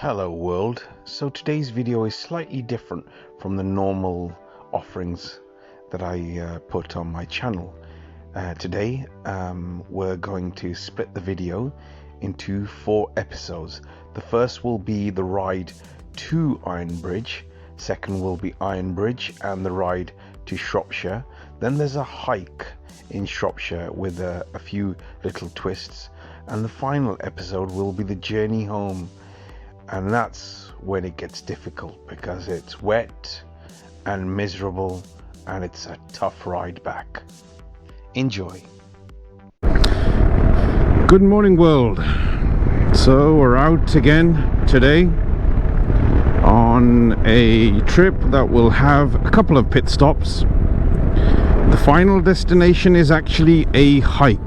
Hello world. So today's video is slightly different from the normal offerings that I put on my channel. Today we're going to split the video into 4 episodes. The first will be the ride to Ironbridge, second will be Ironbridge and the ride to Shropshire, then there's a hike in Shropshire with a few little twists, and the final episode will be the journey home. And that's when it gets difficult because it's wet and miserable and it's a tough ride back. Enjoy. Good morning world. So we're out again today on a trip that will have a couple of pit stops. The final destination is actually a hike.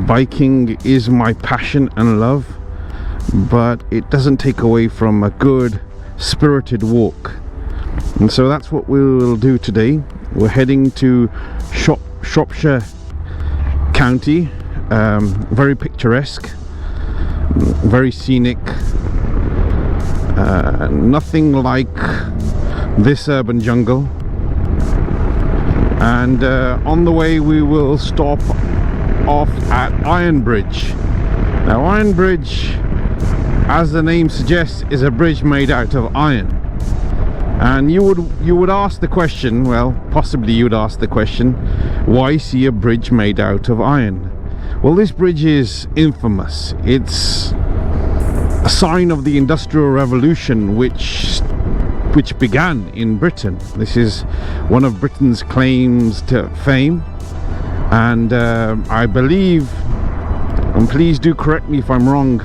Biking is my passion and love, but it doesn't take away from a good spirited walk, and so that's what we'll do today. We're heading to Shropshire County. Very picturesque, very scenic, nothing like this urban jungle. And on the way we will stop off at Ironbridge. Now Ironbridge, as the name suggests, is a bridge made out of iron. And you would ask the question, well, possibly you'd ask the question, why see a bridge made out of iron? Well, this bridge is infamous. It's a sign of the Industrial Revolution which began in Britain. This is one of Britain's claims to fame, and I believe, and please do correct me if I'm wrong,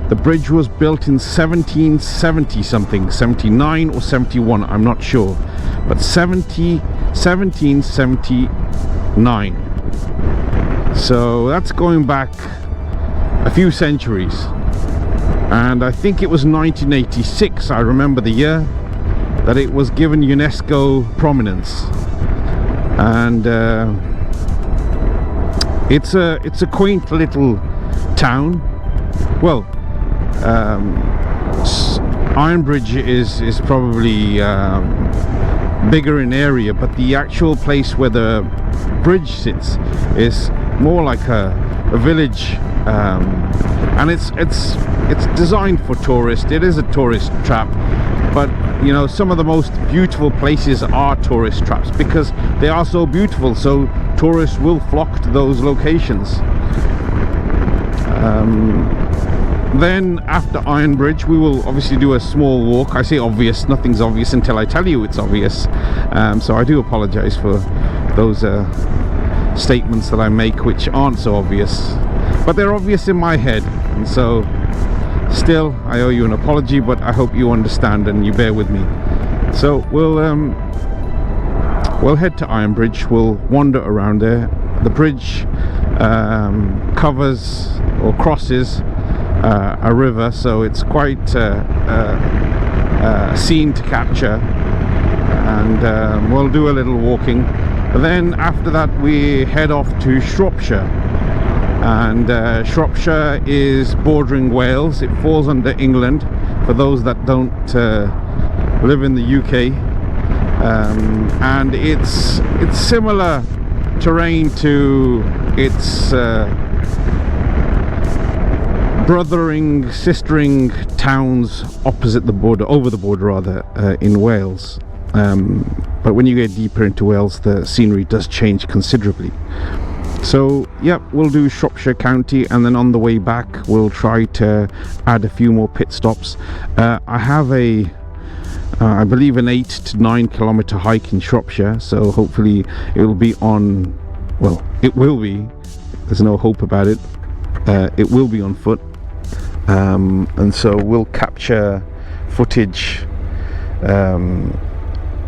the bridge was built in 1770 something, 79 or 71, I'm not sure, but 1779. So that's going back a few centuries. And I think it was 1986, I remember the year, that it was given UNESCO prominence. And it's a quaint little town. Well, Ironbridge is probably bigger in area, but the actual place where the bridge sits is more like a village, and it's designed for tourists. It is a tourist trap, but you know, some of the most beautiful places are tourist traps because they are so beautiful, so tourists will flock to those locations. Then after Ironbridge we will obviously do a small walk. I say obvious, nothing's obvious until I tell you it's obvious, so I do apologize for those statements that I make which aren't so obvious, but they're obvious in my head, and so still I owe you an apology, but I hope you understand and you bear with me. So we'll head to Ironbridge. We'll wander around there. The bridge covers or crosses a river, so it's quite a scene to capture, and we'll do a little walking. Then after that we head off to Shropshire, and Shropshire is bordering Wales. It falls under England for those that don't live in the UK, and it's similar terrain to its sistering towns opposite the border, over the border rather, in Wales. But when you get deeper into Wales, the scenery does change considerably. So yeah, we'll do Shropshire County, and then on the way back we'll try to add a few more pit stops. I have I believe an 8 to 9 kilometer hike in Shropshire, so hopefully it will be on, well, it will be, there's no hope about it, it will be on foot, and so we'll capture footage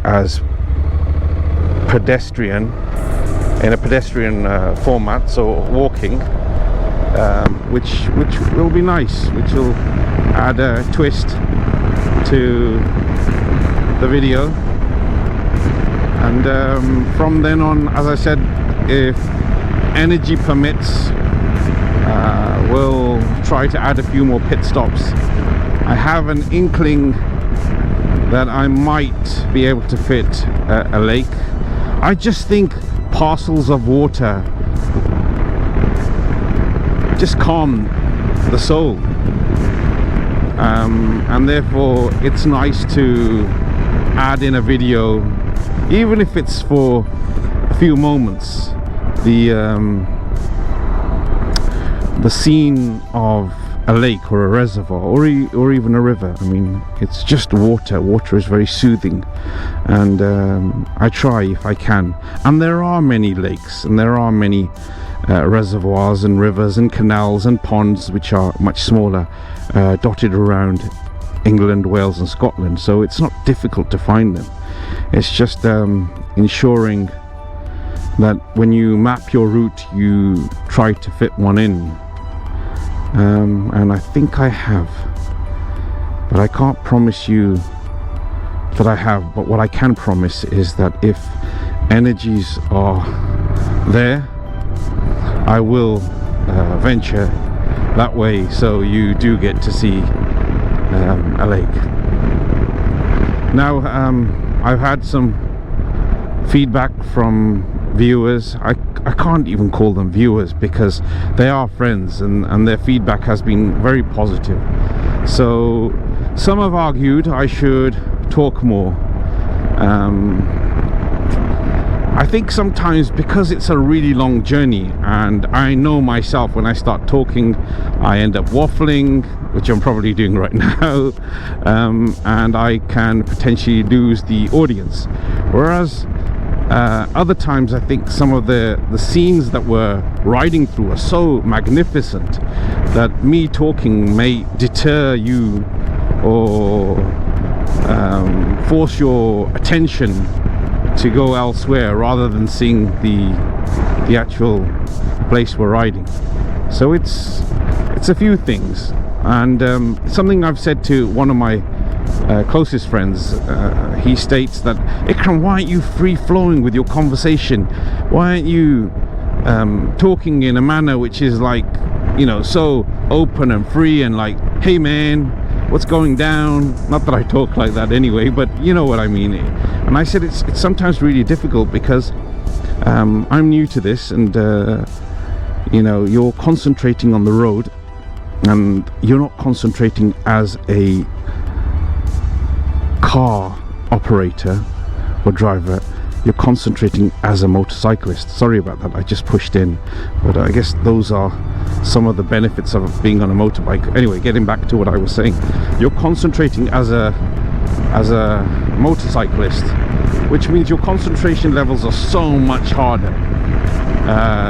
as pedestrian, in a pedestrian format, so walking, which will be nice, which will add a twist to the video. And from then on, as I said, if energy permits, we'll try try to add a few more pit stops. I have an inkling that I might be able to fit a lake. I just think parcels of water just calm the soul, and therefore it's nice to add in a video, even if it's for a few moments, the scene of a lake or a reservoir or even a river. I mean, it's just water. Water is very soothing, and I try if I can. And there are many lakes, and there are many reservoirs and rivers and canals and ponds which are much smaller, dotted around England, Wales and Scotland, so it's not difficult to find them. It's just ensuring that when you map your route you try to fit one in. And I think I have, but I can't promise you that I have. But what I can promise is that if energies are there, I will venture that way, so you do get to see a lake. Now, I've had some feedback from viewers. I can't even call them viewers because they are friends, and their feedback has been very positive. So some have argued I should talk more. I think sometimes because it's a really long journey, and I know myself, when I start talking I end up waffling, which I'm probably doing right now, and I can potentially lose the audience. Whereas other times I think some of the scenes that we're riding through are so magnificent that me talking may deter you or force your attention to go elsewhere rather than seeing the actual place we're riding. So it's a few things, and something I've said to one of my closest friends, he states that, Ikram, why aren't you free-flowing with your conversation? Why aren't you talking in a manner which is like, you know, so open and free and like, hey man, what's going down? Not that I talk like that anyway, but you know what I mean. And I said it's sometimes really difficult because I'm new to this, and you know, you're concentrating on the road and you're not concentrating as a car operator or driver, you're concentrating as a motorcyclist. Sorry about that, I just pushed in, but I guess those are some of the benefits of being on a motorbike. Anyway, getting back to what I was saying, you're concentrating as a motorcyclist, which means your concentration levels are so much harder,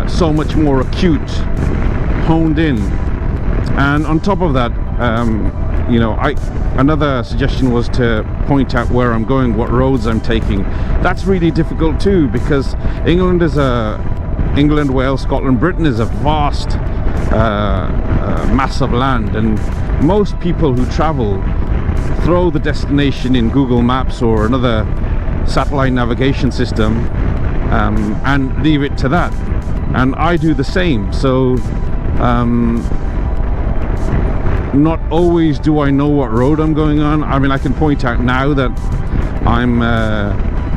so much more acute, honed in. And on top of that, you know, another suggestion was to point out where I'm going, what roads I'm taking. That's really difficult too, because England, Wales, Scotland, Britain is a vast mass of land, and most people who travel throw the destination in Google Maps or another satellite navigation system and leave it to that, and I do the same. So not always do I know what road I'm going on. I mean, I can point out now that I'm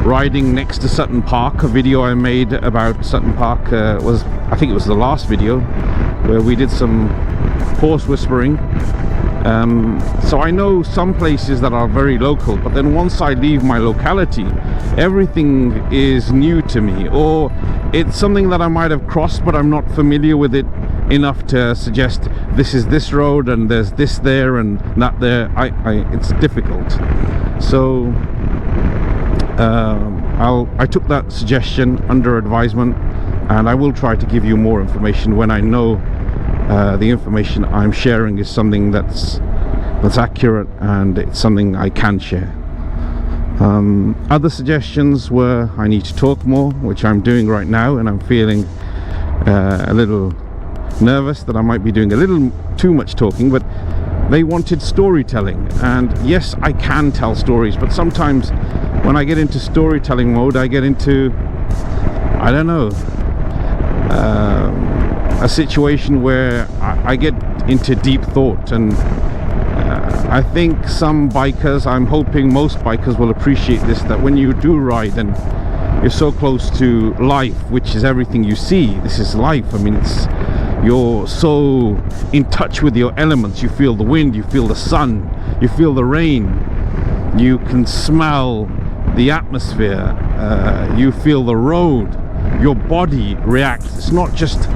riding next to Sutton Park. A video I made about Sutton Park was, I think it was the last video, where we did some horse whispering. So I know some places that are very local, but then once I leave my locality, everything is new to me, or it's something that I might have crossed but I'm not familiar with it enough to suggest this is this road and there's this there and that there. It's difficult. So I took that suggestion under advisement, and I will try to give you more information when I know the information I'm sharing is something that's accurate and it's something I can share. Other suggestions were I need to talk more, which I'm doing right now, and I'm feeling a little nervous that I might be doing a little too much talking. But they wanted storytelling, and yes, I can tell stories, but sometimes when I get into storytelling mode, I get into, I don't know, a situation where I get into deep thought. And I think some bikers, I'm hoping most bikers will appreciate this, that when you do ride and you're so close to life, which is everything you see, this is life. I mean, you're so in touch with your elements. You feel the wind, you feel the sun, you feel the rain, you can smell the atmosphere, you feel the road, your body reacts. It's not just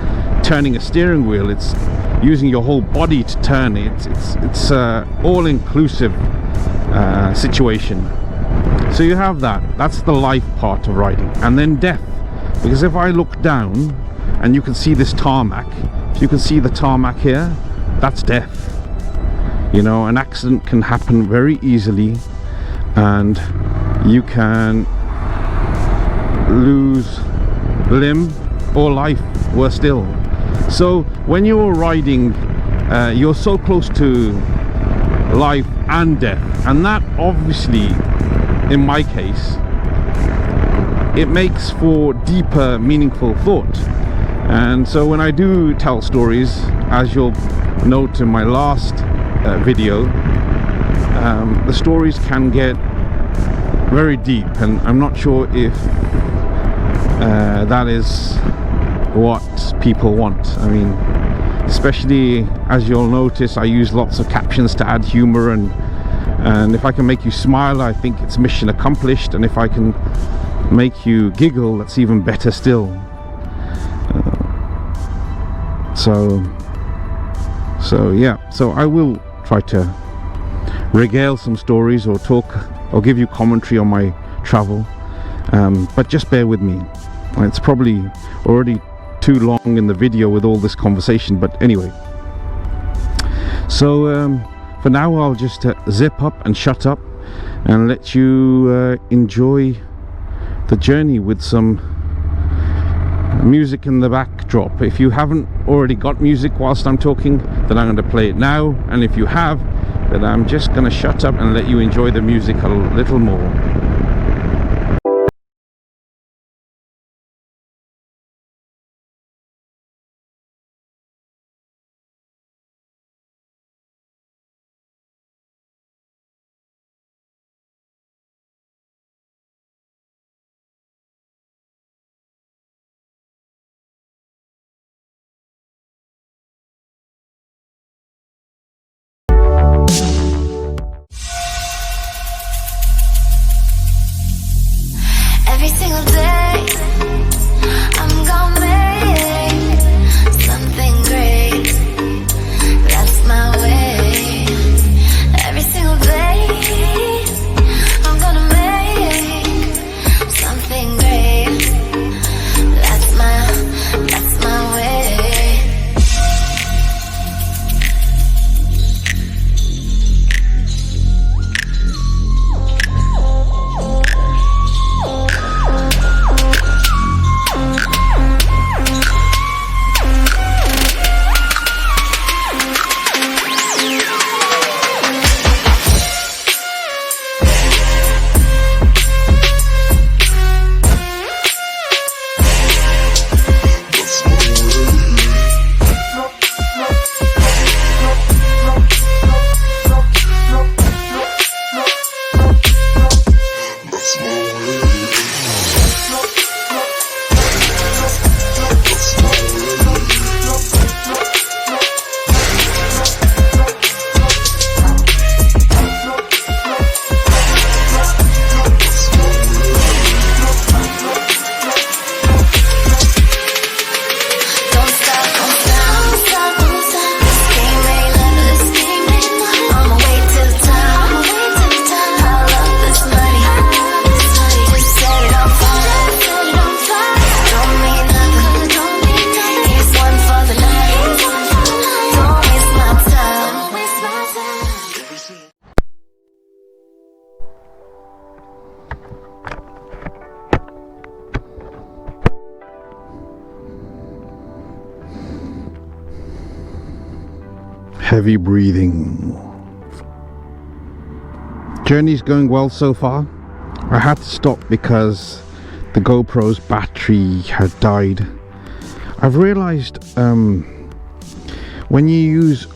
turning a steering wheel, it's using your whole body to turn it. It's all-inclusive situation. So you have that's the life part of riding. And then death, because if I look down and you can see this tarmac, if you can see the tarmac here, that's death. You know, an accident can happen very easily and you can lose limb or life, worse still. So when you're riding, you're so close to life and death, and that obviously, in my case, it makes for deeper, meaningful thought. And so when I do tell stories, as you'll note in my last video, the stories can get very deep, and I'm not sure if that is what people want. I mean, especially as you'll notice, I use lots of captions to add humor, and if I can make you smile, I think it's mission accomplished. And if I can make you giggle, that's even better still. So yeah, so I will try to regale some stories or talk or give you commentary on my travel, but just bear with me. It's probably already too long in the video with all this conversation, but anyway. So for now I'll just zip up and shut up and let you enjoy the journey with some music in the backdrop. If you haven't already got music whilst I'm talking, then I'm going to play it now, and if you have, then I'm just going to shut up and let you enjoy the music a little more. Every single day, I'm gonna make something great. That's my way. Every single day, I'm gonna make something great. That's my way. Heavy breathing. Journey's going well so far. I had to stop because the GoPro's battery had died. I've realized when you use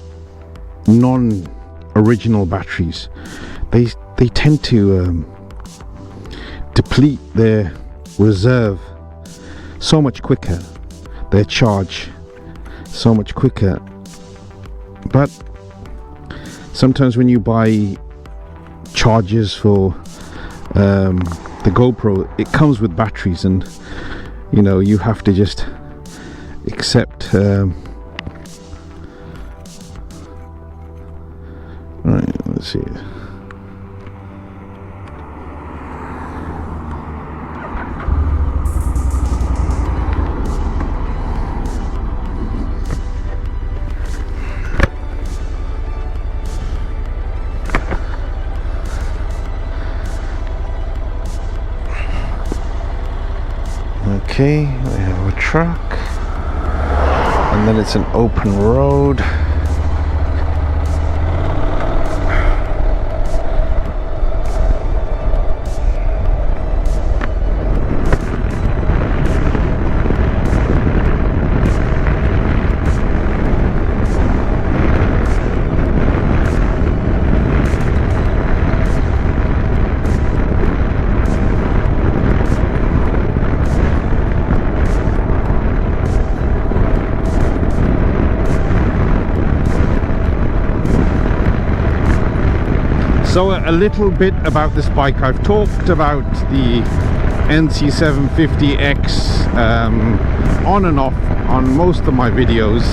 non-original batteries, they tend to deplete their reserve so much quicker, their charge so much quicker. But sometimes when you buy chargers for the GoPro, it comes with batteries, and you know, you have to just accept right, let's see. Okay, we have a truck, and then it's an open road. So a little bit about this bike. I've talked about the NC750x on and off on most of my videos,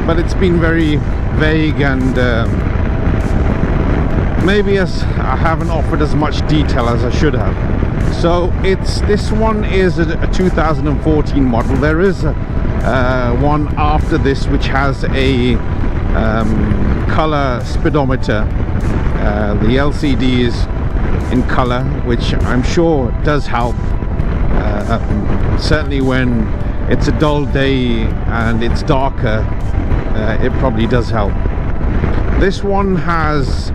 but it's been very vague, and maybe I haven't offered as much detail as I should have. So this one is a 2014 model. There is one after this which has a color speedometer. The LCD is in color, which I'm sure does help. Certainly when it's a dull day and it's darker, it probably does help. This one has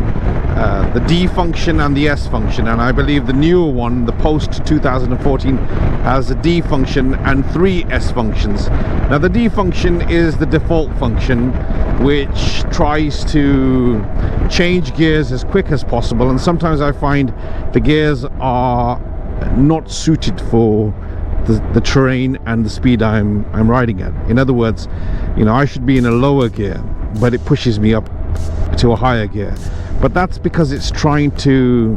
the D function and the S function, and I believe the newer one, the post 2014, has a D function and 3 S functions. Now the D function is the default function, which tries to change gears as quick as possible, and sometimes I find the gears are not suited for the terrain and the speed I'm riding at. In other words, you know, I should be in a lower gear, but it pushes me up to a higher gear. But that's because it's trying to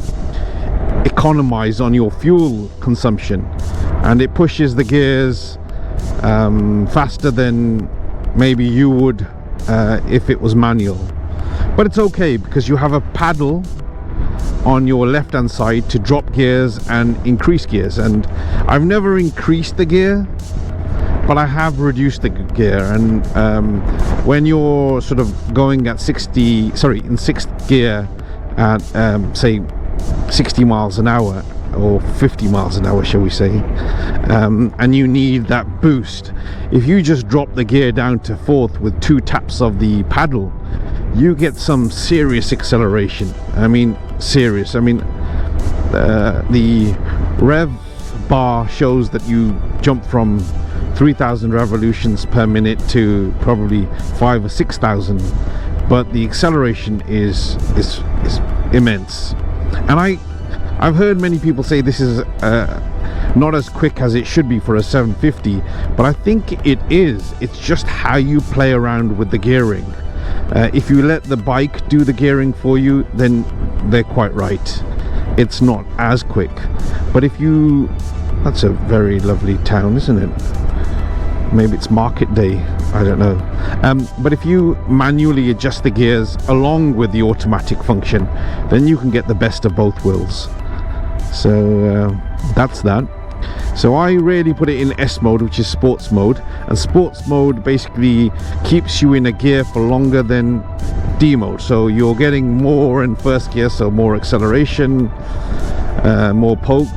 economize on your fuel consumption, and it pushes the gears faster than maybe you would if it was manual. But it's okay because you have a paddle on your left hand side to drop gears and increase gears, and I've never increased the gear, but I have reduced the gear. And when you're sort of going at in 6th gear at say 60 miles an hour or 50 miles an hour, shall we say, and you need that boost, if you just drop the gear down to 4th with 2 taps of the paddle, you get some serious acceleration. I mean serious. I mean the rev bar shows that you jump from 3,000 revolutions per minute to probably 5,000 or 6,000, but the acceleration is immense. And I've heard many people say this is not as quick as it should be for a 750, but I think it is. It's just how you play around with the gearing. If you let the bike do the gearing for you, then they're quite right. It's not as quick. But if you... That's a very lovely town, isn't it? Maybe it's market day, I don't know. But if you manually adjust the gears along with the automatic function, then you can get the best of both worlds. So that's that. So I really put it in S mode, which is sports mode, and sports mode basically keeps you in a gear for longer than D mode. So you're getting more in first gear, so more acceleration, more poke.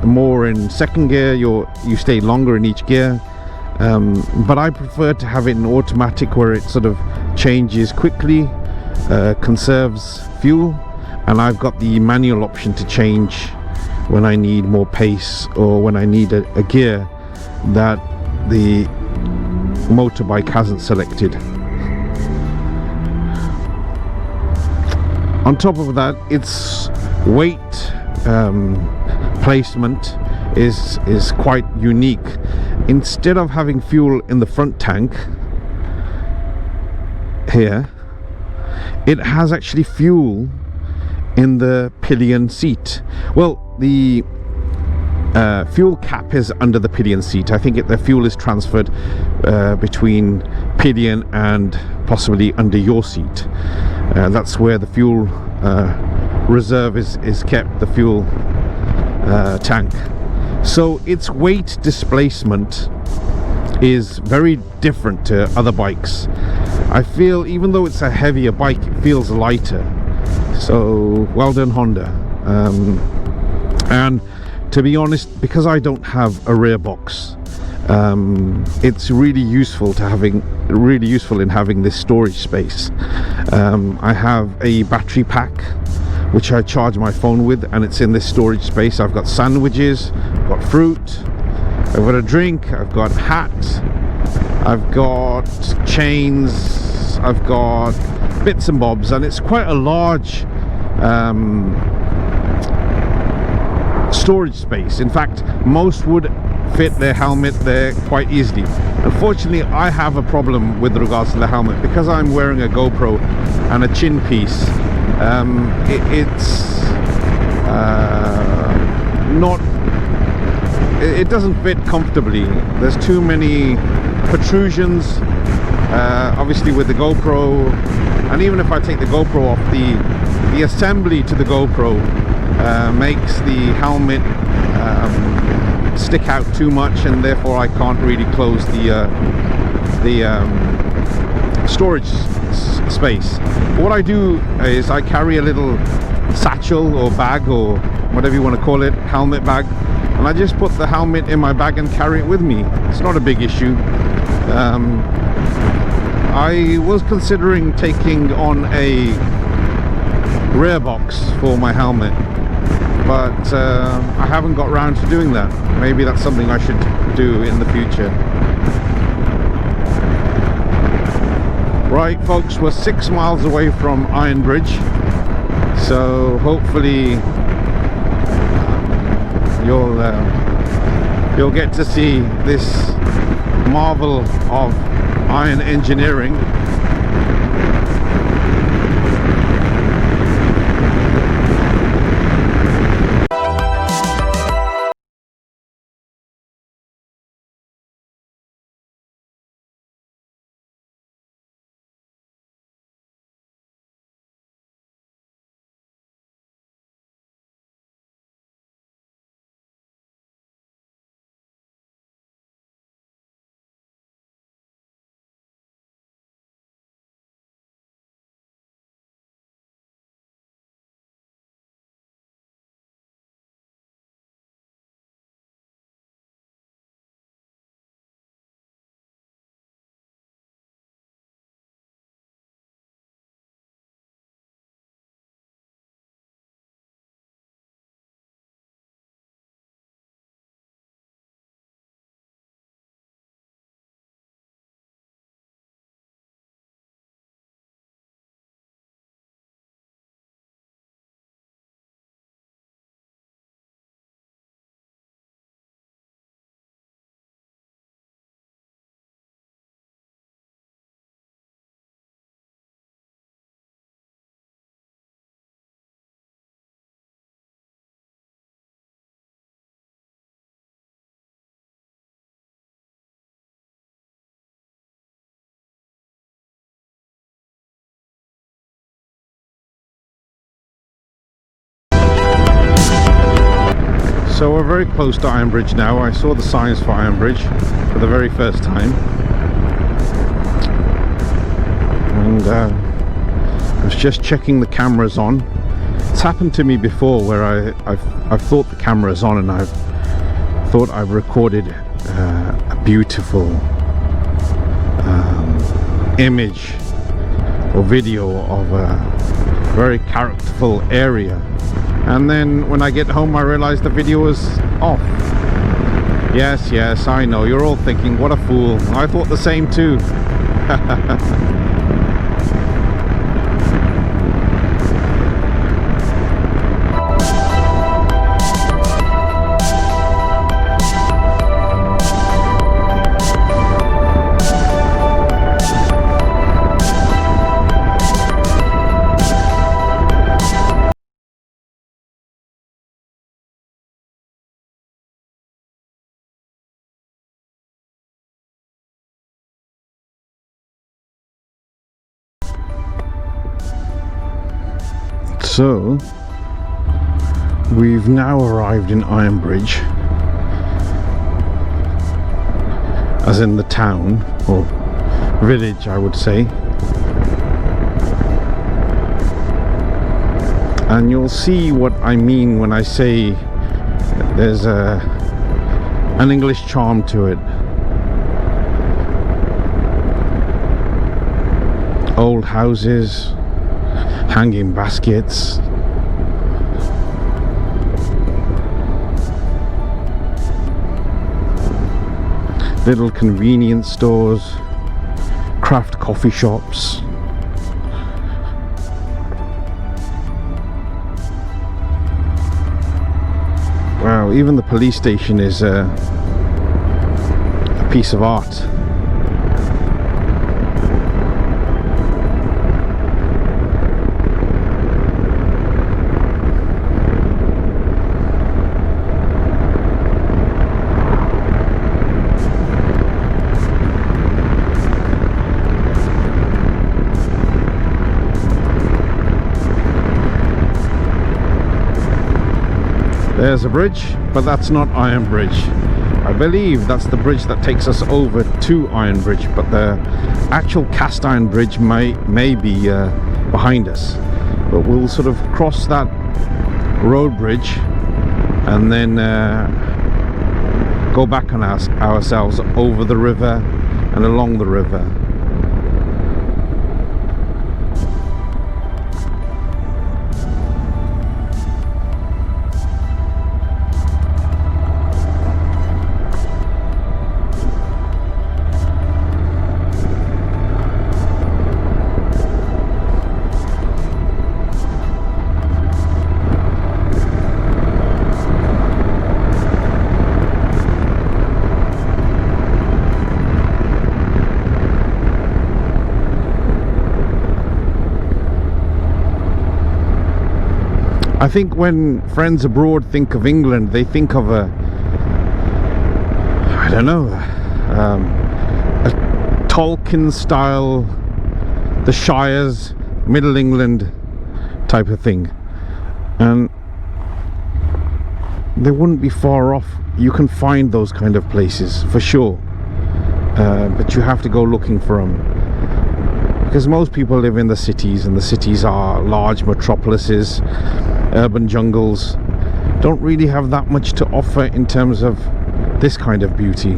More in second gear, you stay longer in each gear. But I prefer to have it in automatic, where it sort of changes quickly, conserves fuel, and I've got the manual option to change when I need more pace or when I need a gear that the motorbike hasn't selected. On top of that, its weight placement is quite unique. Instead of having fuel in the front tank here, it has actually fuel in the pillion seat. Well, the fuel cap is under the pillion seat. I think the fuel is transferred between pillion and possibly under your seat. That's where the fuel reserve is kept, the fuel tank. So its weight displacement is very different to other bikes. I feel even though it's a heavier bike, it feels lighter. So well done, Honda. And to be honest, because I don't have a rear box, it's really useful in having this storage space. I have a battery pack which I charge my phone with, and it's in this storage space. I've got sandwiches, I've got fruit, I've got a drink, I've got hats, I've got chains, I've got bits and bobs, and it's quite a large storage space. In fact, most would fit their helmet there quite easily. Unfortunately, I have a problem with regards to the helmet because I'm wearing a GoPro and a chin piece. It doesn't fit comfortably. There's too many protrusions, obviously with the GoPro, and even if I take the GoPro off, the assembly to the GoPro makes the helmet stick out too much, and therefore I can't really close the storage space. What I do is I carry a little satchel or bag or whatever you want to call it, helmet bag, and I just put the helmet in my bag and carry it with me. It's not a big issue. I was considering taking on a rear box for my helmet, but I haven't got round to doing that. Maybe that's something I should do in the future. Right folks, we're 6 miles away from Ironbridge, so hopefully you'll get to see this marvel of iron engineering. So we're very close to Ironbridge now. I saw the signs for Ironbridge for the very first time, and I was just checking the cameras on. It's happened to me before where I've thought the camera's on and I've thought I've recorded a beautiful image or video of a very characterful area, and then when I get home I realize the video is off. Yes, I know, you're all thinking, what a fool. I thought the same too. So we've now arrived in Ironbridge, as in the town or village, I would say. And you'll see what I mean when I say there's an English charm to it. Old houses, hanging baskets, little convenience stores, craft coffee shops. Wow, even the police station is a piece of art. There's a bridge, but that's not Ironbridge. I believe that's the bridge that takes us over to Ironbridge, but the actual cast iron bridge may be behind us. But we'll sort of cross that road bridge and then go back on ourselves over the river and along the river. I think when friends abroad think of England, they think of a Tolkien style, the Shires, Middle England type of thing. And they wouldn't be far off. You can find those kind of places for sure, but you have to go looking for them, because most people live in the cities, and the cities are large metropolises. Urban jungles don't really have that much to offer in terms of this kind of beauty.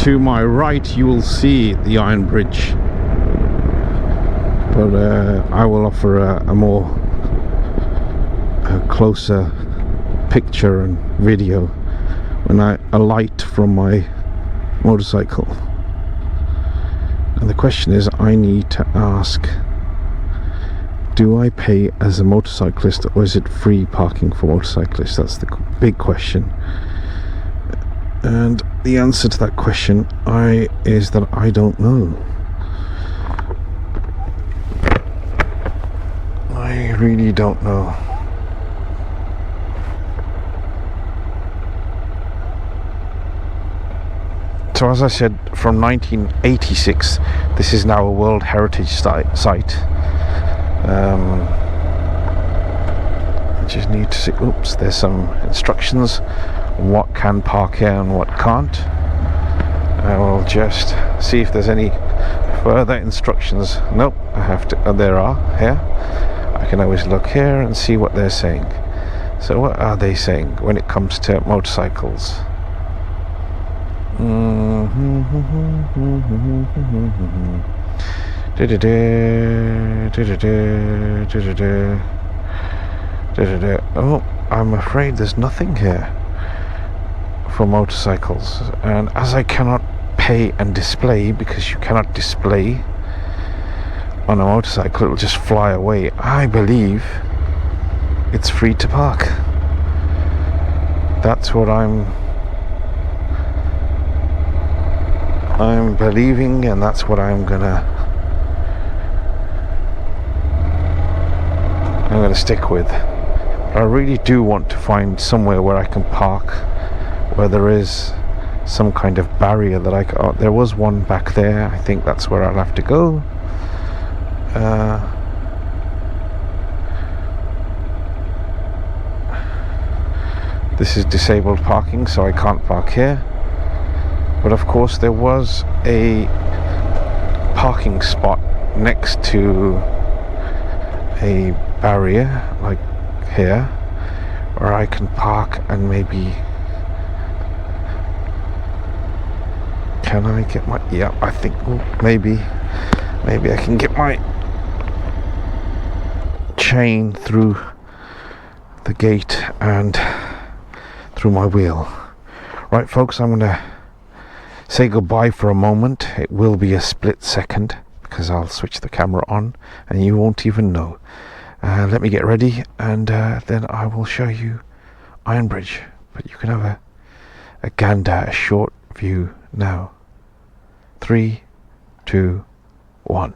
To my right you will see the Ironbridge, but I will offer a more closer picture and video when I alight from my motorcycle. And the question is, I need to ask, do I pay as a motorcyclist, or is it free parking for motorcyclists? That's the big question. And the answer to that question is that I don't know. I really don't know. So as I said, from 1986, this is now a World Heritage Site. I just need to see, oops, there's some instructions on what can park here and what can't. I will just see if there's any further instructions. Nope, I have to, there are here. I can always look here and see what they're saying. So what are they saying when it comes to motorcycles? Oh, I'm afraid there's nothing here for motorcycles, and as I cannot pay and display, because you cannot display on a motorcycle, it will just fly away, I believe it's free to park. That's what I'm believing, and that's what I'm gonna I'm going to stick with. But I really do want to find somewhere where I can park, where there is some kind of barrier that I can... Oh, there was one back there. I think that's where I'll have to go. This is disabled parking, so I can't park here. But of course there was a parking spot next to a barrier, like here, where I can park and maybe... Can I get my... Yeah, I think maybe I can get my chain through the gate and through my wheel. Right folks, I'm going to say goodbye for a moment. It will be a split second because I'll switch the camera on and you won't even know. Let me get ready and then I will show you Ironbridge, but you can have a gander, a short view now. 3, 2, 1.